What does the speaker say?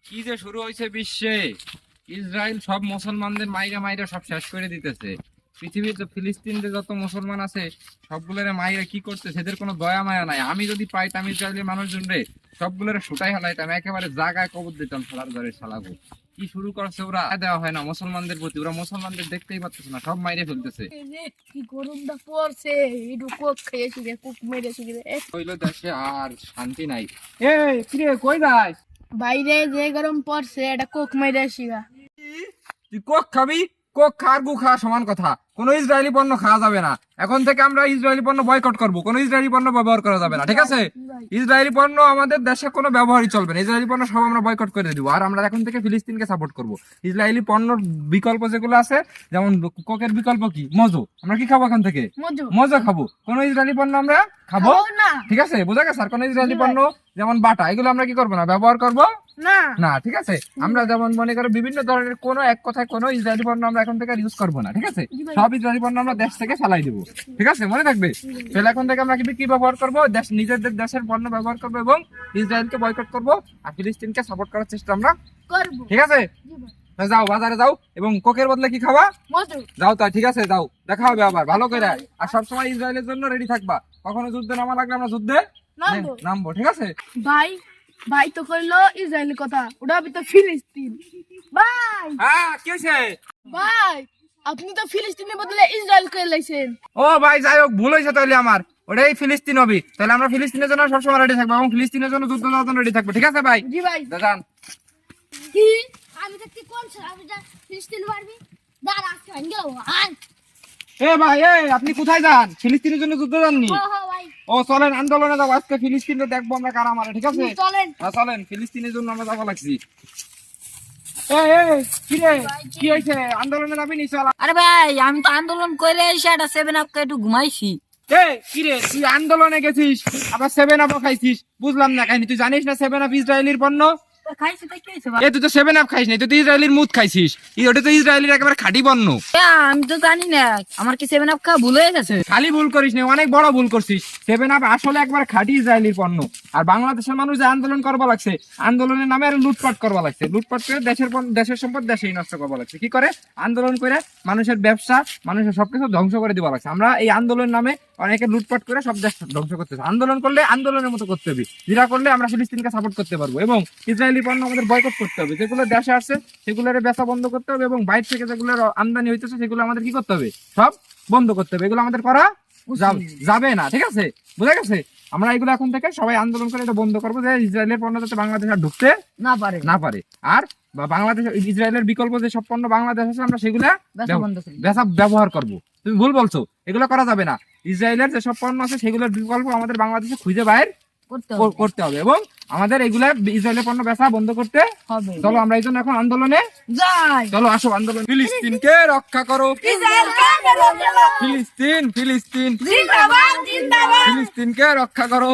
কি যে শুরু হয়েছে বিশ্বে, ইসরায়েল সব মুসলমানদের মাইরা মাইরা সব শেষ করে দিতেছে। পৃথিবীর ফিলিস্তিনে যত মুসলমান আছে সবগুলোরে মাইরা কি করতে, সেদের কোনো দয়া মায়া নাই। আমি যদি পাইতাম ইসরায়েলি মানুষজন রে সবগুলোরে ছুটাই হালাইতাম, একেবারে জায়গায় কবর দিতাম শালার ঘরে শালাগো। কি শুরু করছে ওরা, দেওয়া হয় না মুসলমানদের প্রতি, ওরা মুসলমানদের দেখতেই পাচ্ছে না, সব মাইরে ফেলতেছে। কি গরমটা পড়ছে, একটু কোক খেয়েছি রে, কোক মেরেছি রে। হইলো দেশে আর শান্তি নাই। এই কিরে কই যাস? বাইরে যে গরম পড়ছে এটা কোক মেরেছি গা। তুই কোক খাবি? কোক খার গু খাওয়া সমান কথা। কোনো ইসরায়েলি পণ্য খাওয়া যাবে না। এখন থেকে আমরা ইসরায়েলি পণ্য বয়কট করব, কোনো ইসরায়েলি পণ্য ব্যবহার করা যাবে না, ঠিক আছে? ইসরায়েলি পণ্য আমাদের দেশে কোনো ব্যবহারই চলবে না। ইসরায়েলি পণ্য সব আমরা বয়কট করে দিব। আর আমরা এখন থেকে ফিলিস্তিনকে সাপোর্ট করব। ইসরায়েলি পণ্যর বিকল্প যেগুলো আছে, যেমন কোকের বিকল্প কি, মজো, আমরা কি খাবো এখন থেকে? মজো খাবো। কোনো ইসরায়েলি পণ্য আমরা খাবো না, ঠিক আছে? বোঝা গেছে? আর কোনো ইসরায়েলি পণ্য যেমন বাটা, এগুলো আমরা কি করবো না, ব্যবহার করব না না, ঠিক আছে? আমরা যেমন মনে করো বিভিন্ন ধরনের কোনো এক কথায় কোনো ইসরায়েলি পণ্য আমরা এখন থেকে ইউজ করবো না, ঠিক আছে? সব ইসরায়েলি পণ্য আমরা দেশ থেকে চালাই দেবো, ঠিক আছে? মনে থাকবে। তাহলে এখন থেকে আমরা কি ব্যবহার করবো, নিজেদের দেশের পণ্য ব্যবহার করবো এবং ইসরায়েলকে বয়কট করবো আর ফিলিস্তিনকে সাপোর্ট করার চেষ্টা আমরা করব। ঠিক আছে? যাও বাজারে যাও এবং কোকের বদলে কি খাবা? মজু। যাও তাই, ঠিক আছে? যাও, দেখা হবে আবার, ভালো করে। আর সবসময় ইসরায়েলের জন্য রেডি থাকবা, কখনো যুদ্ধে নামা লাগলে আমরা যুদ্ধে নামবো, ঠিক আছে? ভাই ভাই তো কইলো ইসরায়েলের কথা, ওটা তো ফিলিস্তিন। ভাই হ্যাঁ কি হয়েছে? ভাই আপনি তো ফিলিস্তিনের বদলে ইসরায়েল করে লাইছেন। ও ভাই যাই হোক, ভুল হয়েছে তাহলে আমার, ওটাই ফিলিস্তিন হবে। তাহলে আমরা ফিলিস্তিনের জন্য সবসময় রেডি থাকবো এবং ফিলিস্তিনের জন্য যুদ্ধ করার জন্য রেডি থাকবো, ঠিক আছে ভাই? জি ভাই। যান। কি আমি তো কি কোন আমি যা ফিলিস্তিন পারবি দাঁড়া আজকে গেল আয়। এ ভাই, আপনি কোথায় যান? ফিলিস্তিনের জন্য যুদ্ধ যাননি? ভাই ও চলেন আন্দোলনে যাবো আজকে, ফিলিস্তিনে দেখবো আমরা কারা মারে, ঠিক আছে? চলেন। হ্যাঁ চলেন, ফিলিস্তিনের জন্য আমরা যাবো লাগছি। কি রে, কি হয়েছে? আন্দোলনে যাবি নি? চল। আরে ভাই আমি তো আন্দোলন করে এসে একটা 7 আপ একটু ঘুমাইছি। কি রে, তুই আন্দোলনে গেছিস আবার 7 আপ খাইছিস? বুঝলাম না কাহিনী। তুই জানিস না 7 আপ ইসরায়েলির পণ্য? খাইছি তো কি হয়েছে তুই তো 7 আপ খাইস নাই, তুই তো ইসরায়েলির মুদ খাইছিস। ওটা তো ইসরায়েলির একেবারে খাঁটি পণ্য। আমি তো জানি না, আমার কি 7 আপ খাওয়া ভুল হয়ে গেছে? খালি ভুল করিস না, অনেক বড় ভুল করছিস। 7 আপ আসলে একবার খাঁটি ইসরায়েলির পণ্য। আর বাংলাদেশের মানুষ যে আন্দোলন করবা লাগছে, আন্দোলনের নামে আর লুটপাট করবা লাগছে, লুটপাট করে দেশের সম্পদ দেশেই নষ্ট করবা লাগছে। কি করে? আন্দোলন করে মানুষের ব্যবসা, মানুষের সবকিছু ধ্বংস করে দিবা লাগছে। আমরা এই আন্দোলনের নামে অনেকে লুটপাট করে সব দেশ ধ্বংস করতেছে। আন্দোলন করলে আন্দোলনের মতো করতে হবে, যেটা করলে আমরা ফিলিস্তিনকে সাপোর্ট করতে পারবো এবং ইসরায়েলি পণ্য আমাদের বয়কট করতে হবে। যেগুলো দেশে আসছে সেগুলোর বেচা বন্ধ করতে হবে এবং বাইরে থেকে যেগুলো আমদানি হইতেছে সেগুলো আমাদের কি করতে হবে, সব বন্ধ করতে হবে। এগুলো আমাদের করা যাবে না, ঠিক আছে? বুঝা গেছে? আমরা এগুলো এখন থেকে সবাই আন্দোলন করে এটা বন্ধ করবো, যে ইসরায়েলের পণ্য যাতে বাংলাদেশ আর ঢুকতে না পারে। আর বাংলাদেশ ইসরায়েলের বিকল্প যে সব পণ্য বাংলাদেশ আছে আমরা সেগুলা ব্যবহার করবো। তুমি ভুল বলছো, এগুলো করা যাবে না। ইসরায়েলের যে সব পণ্য আছে সেগুলোর বিকল্প আমাদের বাংলাদেশে খুঁজে বাইর করতে হবে এবং আমাদের এগুলা ইসরায়েলের পণ্য বেচা বন্ধ করতে হবে। চলো আমরা এই জন্য এখন আন্দোলনে যাই। চলো আসো আন্দোলন। ফিলিস্তিনকে রক্ষা করো, ফিলিস্তিন ফিলিস্তিন, ফিলিস্তিনকে রক্ষা করো।